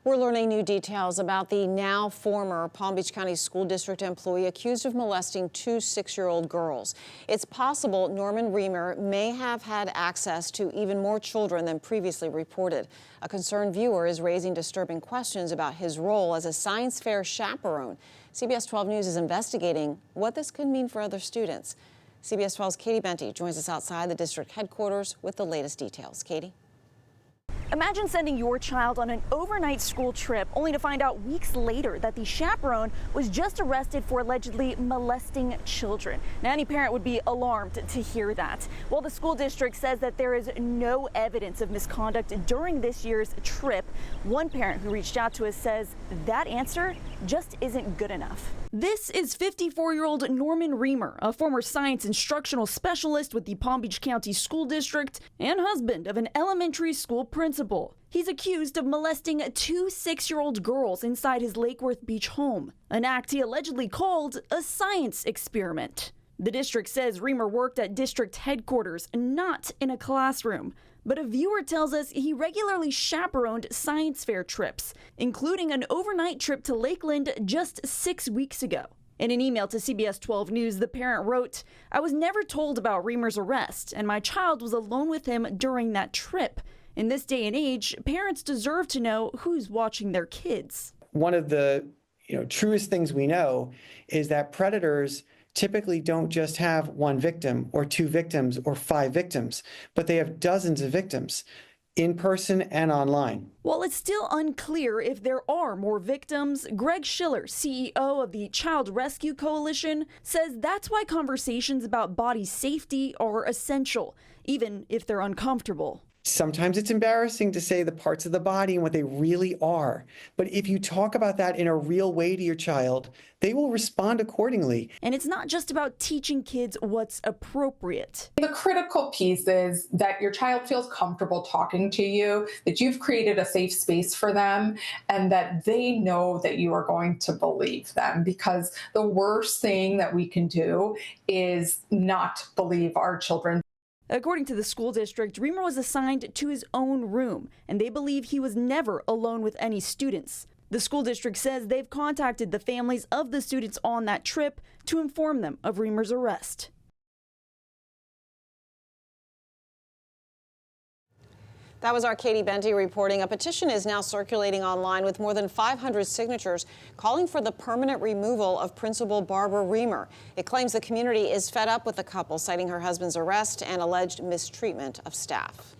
We're learning new details about the now former Palm Beach County School District employee accused of molesting two 6-year-old girls. It's possible Norman Riemer may have had access to even more children than previously reported. A concerned viewer is raising disturbing questions about his role as a science fair chaperone. CBS 12 News is investigating what this could mean for other students. CBS 12's Katie Benty joins us outside the district headquarters with the latest details. Katie? Imagine sending your child on an overnight school trip only to find out weeks later that the chaperone was just arrested for allegedly molesting children. Now, any parent would be alarmed to hear that. Well, the school district says that there is no evidence of misconduct during this year's trip. One parent who reached out to us says that answer just isn't good enough. This is 54-year-old Norman Riemer, a former science instructional specialist with the Palm Beach County School District and husband of an elementary school principal. He's accused of molesting two 6-year-old girls inside his Lake Worth Beach home, an act he allegedly called a science experiment. The district says Reamer worked at district headquarters, not in a classroom. But a viewer tells us he regularly chaperoned science fair trips, including an overnight trip to Lakeland just 6 weeks ago. In an email to CBS 12 News, the parent wrote, "I was never told about Reamer's arrest, and my child was alone with him during that trip. In this day and age, parents deserve to know who's watching their kids." One of the truest things we know is that predators typically don't just have one victim or two victims or 5 victims, but they have dozens of victims in person and online. While it's still unclear if there are more victims, Greg Schiller, CEO of the Child Rescue Coalition, says that's why conversations about body safety are essential, even if they're uncomfortable. Sometimes it's embarrassing to say the parts of the body and what they really are. But if you talk about that in a real way to your child, they will respond accordingly. And it's not just about teaching kids what's appropriate. The critical piece is that your child feels comfortable talking to you, that you've created a safe space for them, and that they know that you are going to believe them. Because the worst thing that we can do is not believe our children. According to the school district, Reamer was assigned to his own room, and they believe he was never alone with any students. The school district says they've contacted the families of the students on that trip to inform them of Reamer's arrest. That was our Katie Benty reporting. A petition is now circulating online with more than 500 signatures calling for the permanent removal of Principal Barbara Reamer. It claims the community is fed up with the couple, citing her husband's arrest and alleged mistreatment of staff.